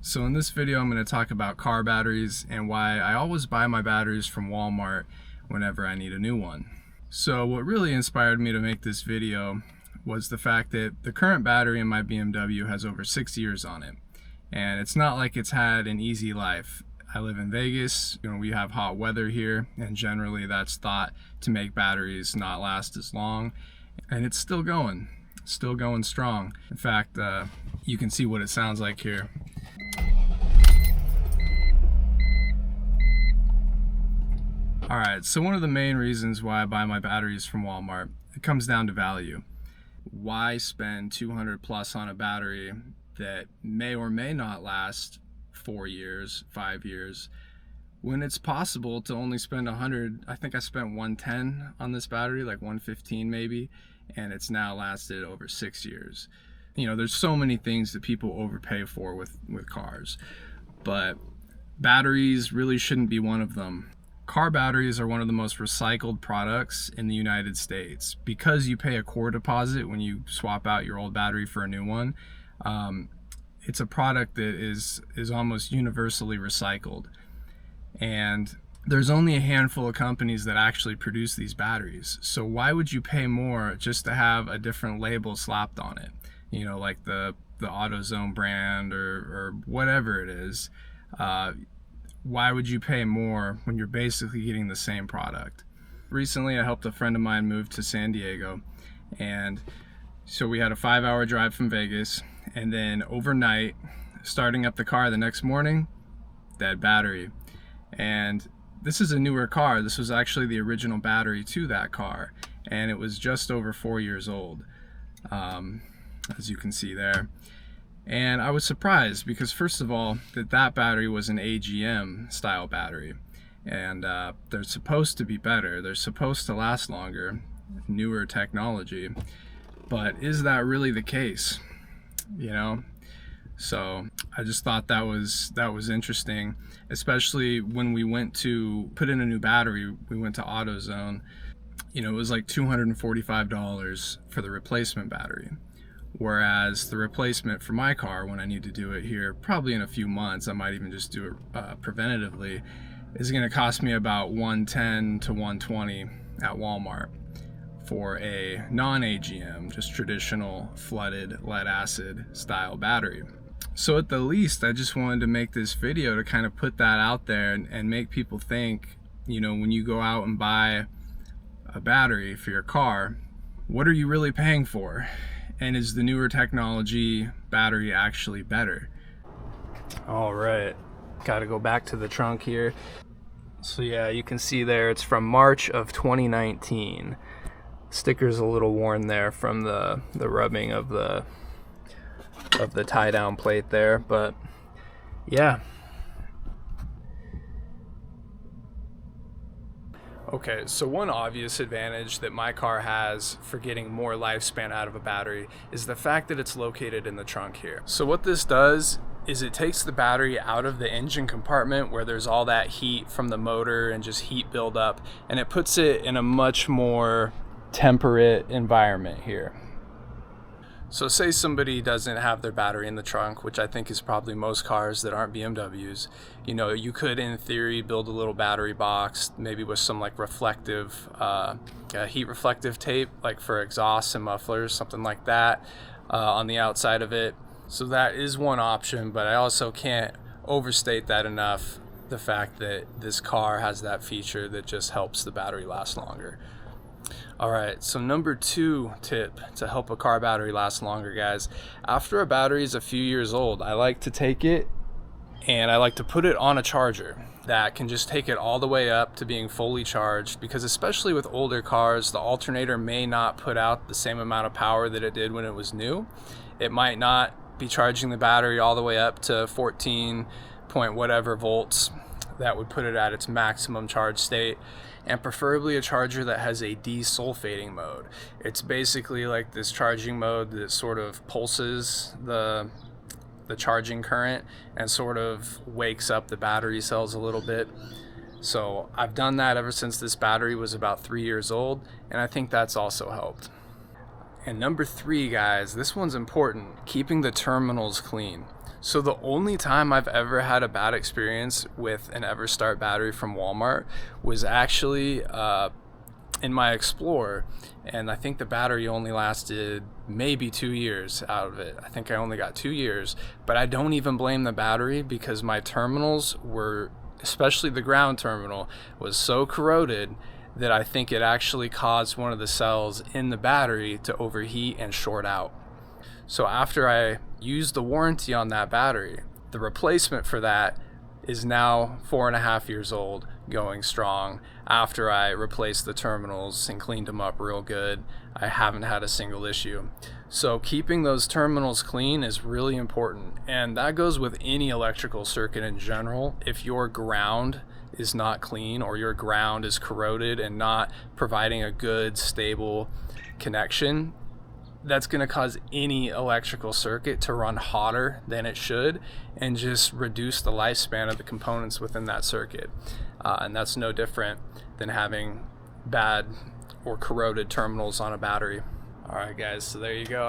So in this video I'm going to talk about car batteries and why I always buy my batteries from Walmart whenever I need a new one. So what really inspired me to make this video was the fact that the current battery in my BMW has over 6 years on it. And it's not like it's had an easy life. I live in Vegas, we have hot weather here, and generally that's thought to make batteries not last as long. And it's still going strong. In fact, you can see what it sounds like here. Alright, so one of the main reasons why I buy my batteries from Walmart, it comes down to value. Why spend 200 plus on a battery that may or may not last 4 years, 5 years, when it's possible to only spend 100? I think I spent 110 on this battery, like 115 maybe, and it's now lasted over 6 years. There's so many things that people overpay for with cars, but batteries really shouldn't be one of them. Car batteries are one of the most recycled products in the United States. Because you pay a core deposit when you swap out your old battery for a new one, it's a product that is almost universally recycled. And there's only a handful of companies that actually produce these batteries. So why would you pay more just to have a different label slapped on it? Like the AutoZone brand or whatever it is. Why would you pay more when you're basically getting the same product? Recently, I helped a friend of mine move to San Diego, and so we had a 5-hour drive from Vegas, and then overnight, starting up the car the next morning, dead battery. And this is a newer car. This was actually the original battery to that car, and it was just over 4 years old, as you can see there. And I was surprised because, first of all, that battery was an AGM style battery, and they're supposed to be better. They're supposed to last longer, newer technology. But is that really the case? So I just thought that was interesting, especially when we went to put in a new battery. We went to AutoZone. It was like $245 for the replacement battery. Whereas the replacement for my car, when I need to do it here, probably in a few months, I might even just do it preventatively, is going to cost me about $110 to $120 at Walmart for a non-AGM, just traditional flooded lead acid style battery. So at the least, I just wanted to make this video to kind of put that out there and make people think, when you go out and buy a battery for your car, what are you really paying for? And is the newer technology battery actually better? All right, got to go back to the trunk here. So yeah, you can see there it's from March of 2019. Sticker's a little worn there from the rubbing of the tie down plate there, but yeah. Okay, so one obvious advantage that my car has for getting more lifespan out of a battery is the fact that it's located in the trunk here. So what this does is it takes the battery out of the engine compartment where there's all that heat from the motor and just heat buildup, and it puts it in a much more temperate environment here. So say somebody doesn't have their battery in the trunk, which I think is probably most cars that aren't BMWs. You could, in theory, build a little battery box, maybe with some like reflective, heat reflective tape, like for exhausts and mufflers, something like that, on the outside of it. So that is one option, but I also can't overstate that enough, the fact that this car has that feature that just helps the battery last longer. All right, so number 2 tip to help a car battery last longer, guys. After a battery is a few years old, I like to take it and I like to put it on a charger that can just take it all the way up to being fully charged, because especially with older cars, the alternator may not put out the same amount of power that it did when it was new. It might not be charging the battery all the way up to 14 point whatever volts. That would put it at its maximum charge state. And preferably a charger that has a desulfating mode. It's basically like this charging mode that sort of pulses the charging current and sort of wakes up the battery cells a little bit. So I've done that ever since this battery was about 3 years old, and I think that's also helped. And number 3, guys, this one's important, keeping the terminals clean. So the only time I've ever had a bad experience with an Everstart battery from Walmart was actually in my Explorer, and I think the battery only lasted maybe 2 years out of it. I think I only got 2 years, but I don't even blame the battery because my terminals were, especially the ground terminal, was so corroded that I think it actually caused one of the cells in the battery to overheat and short out. So after I used the warranty on that battery, the replacement for that is now 4.5 years old, going strong. After I replaced the terminals and cleaned them up real good, I haven't had a single issue. So keeping those terminals clean is really important, and that goes with any electrical circuit in general. If your ground is not clean, or your ground is corroded and not providing a good stable connection, that's going to cause any electrical circuit to run hotter than it should and just reduce the lifespan of the components within that circuit. And that's no different than having bad or corroded terminals on a battery. All right, guys, so there you go.